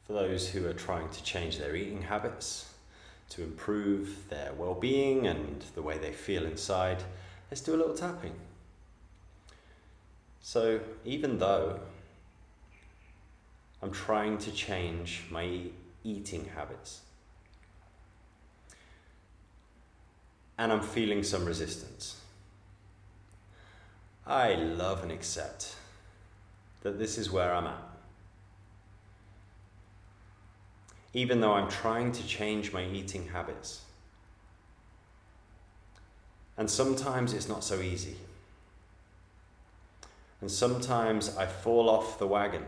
For those who are trying to change their eating habits, to improve their well-being and the way they feel inside, let's do a little tapping. So even though I'm trying to change my eating habits, and I'm feeling some resistance, I love and accept that this is where I'm at. Even though I'm trying to change my eating habits. And sometimes it's not so easy. And sometimes I fall off the wagon.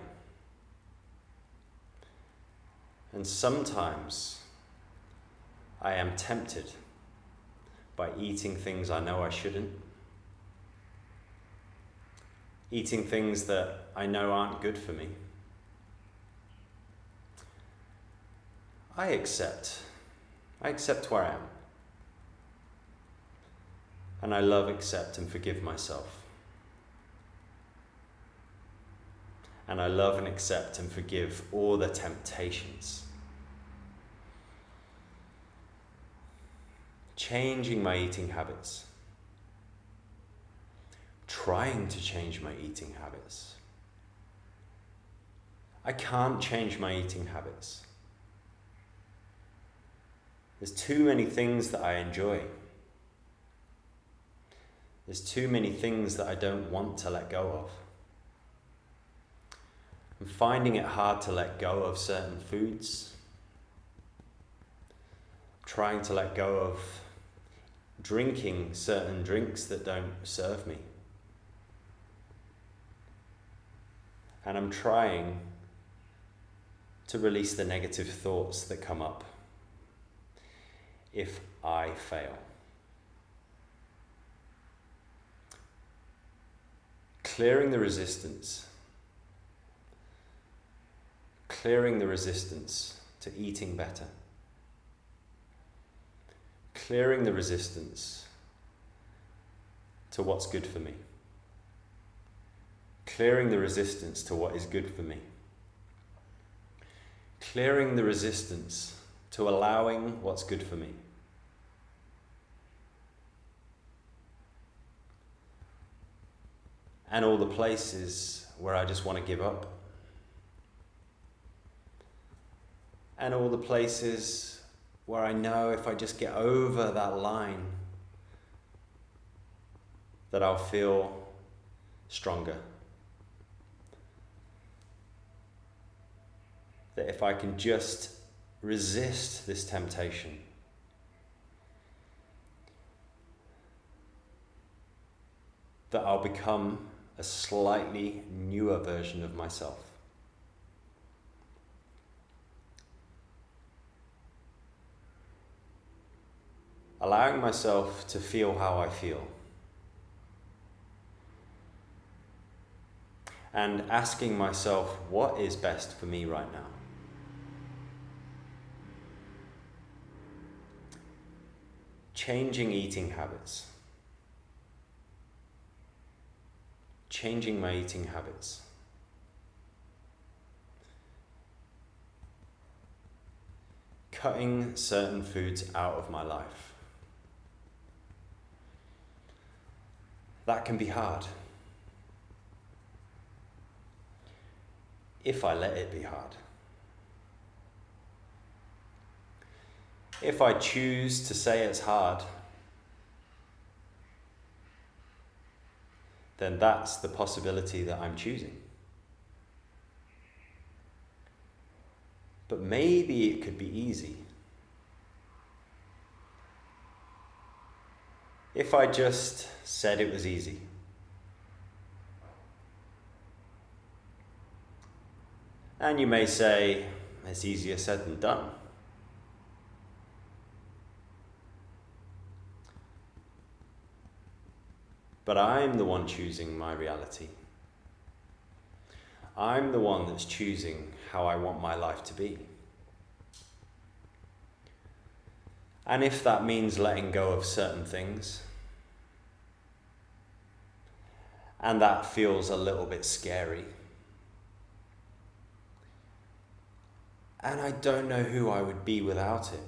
And sometimes I am tempted by eating things I know I shouldn't. Eating things that I know aren't good for me. I accept where I am. And I love, accept, and forgive myself. And I love and accept and forgive all the temptations. Changing my eating habits. Trying to change my eating habits. I can't change my eating habits. There's too many things that I enjoy. There's too many things that I don't want to let go of. I'm finding it hard to let go of certain foods. Trying to let go of drinking certain drinks that don't serve me. And I'm trying to release the negative thoughts that come up if I fail. Clearing the resistance. Clearing the resistance to eating better. Clearing the resistance to what's good for me. Clearing the resistance to what is good for me. Clearing the resistance to allowing what's good for me. And all the places where I just want to give up. And all the places where I know if I just get over that line, that I'll feel stronger. That if I can just resist this temptation, that I'll become a slightly newer version of myself. Allowing myself to feel how I feel. And asking myself, what is best for me right now? Changing eating habits. Changing my eating habits. Cutting certain foods out of my life. That can be hard. If I let it be hard. If I choose to say it's hard, then that's the possibility that I'm choosing. But maybe it could be easy. If I just said it was easy. And you may say, it's easier said than done. But I'm the one choosing my reality. I'm the one that's choosing how I want my life to be. And if that means letting go of certain things, and that feels a little bit scary, And I don't know who I would be without it.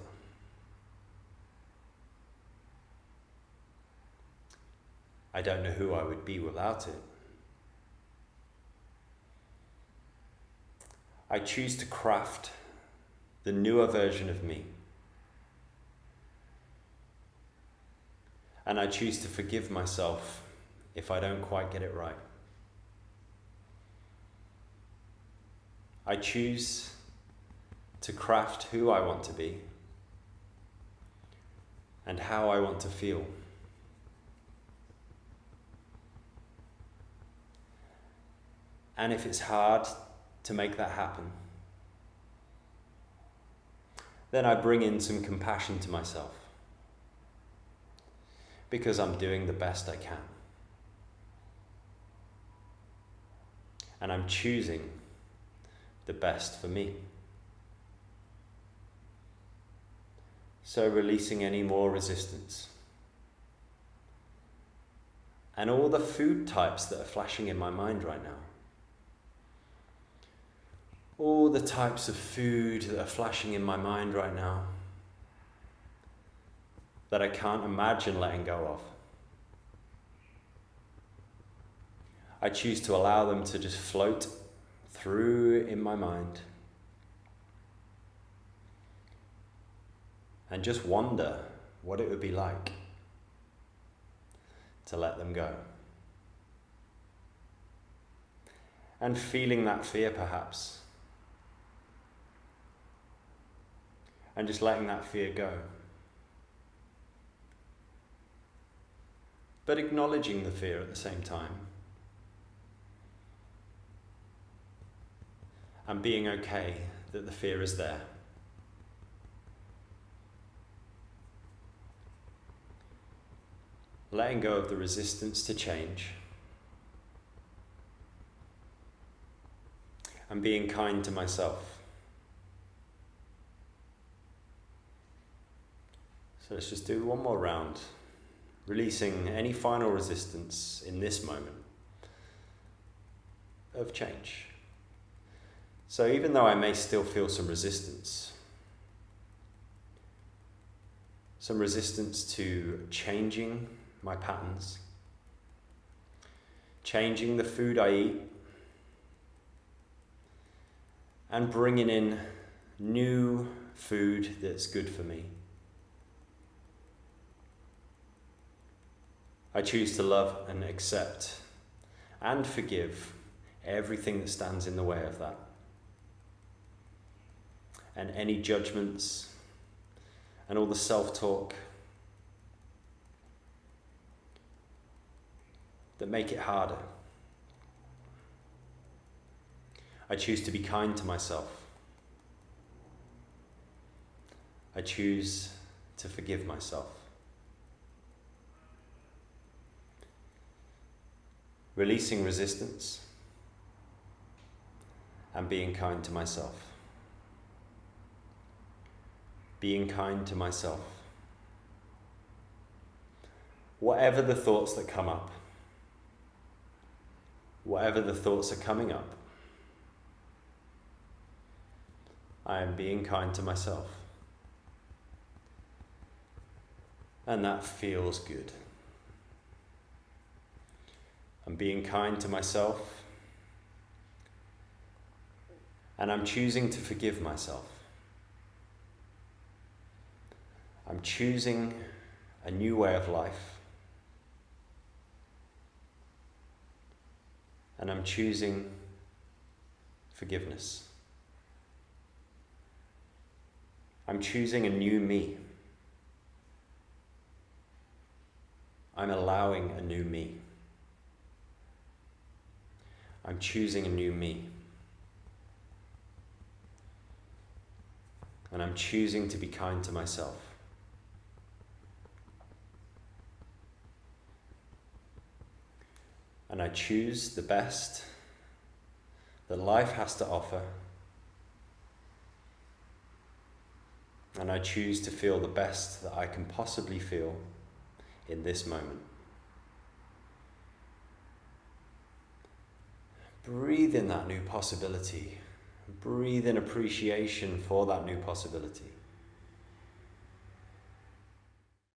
I don't know who I would be without it. I choose to craft the newer version of me. And I choose to forgive myself if I don't quite get it right. I choose to craft who I want to be and how I want to feel. And if it's hard to make that happen, then I bring in some compassion to myself because I'm doing the best I can. And I'm choosing the best for me. So releasing any more resistance. And all the food types that are flashing in my mind right now. All the types of food that are flashing in my mind right now that I can't imagine letting go of. I choose to allow them to just float through in my mind and just wonder what it would be like to let them go. And feeling that fear perhaps, and just letting that fear go. But acknowledging the fear at the same time. And being okay that the fear is there. Letting go of the resistance to change. And being kind to myself. So let's just do one more round, releasing any final resistance in this moment of change. So even though I may still feel some resistance to changing my patterns, changing the food I eat, and bringing in new food that's good for me. I choose to love and accept and forgive everything that stands in the way of that. And any judgments and all the self-talk that make it harder. I choose to be kind to myself. I choose to forgive myself. Releasing resistance and being kind to myself. Being kind to myself. Whatever the thoughts that come up, whatever the thoughts are coming up, I am being kind to myself. And that feels good. I'm being kind to myself, and I'm choosing to forgive myself. I'm choosing a new way of life, and I'm choosing forgiveness. I'm choosing a new me. I'm allowing a new me. I'm choosing a new me. And I'm choosing to be kind to myself. And I choose the best that life has to offer. And I choose to feel the best that I can possibly feel in this moment. Breathe in that new possibility Breathe in appreciation for that new possibility.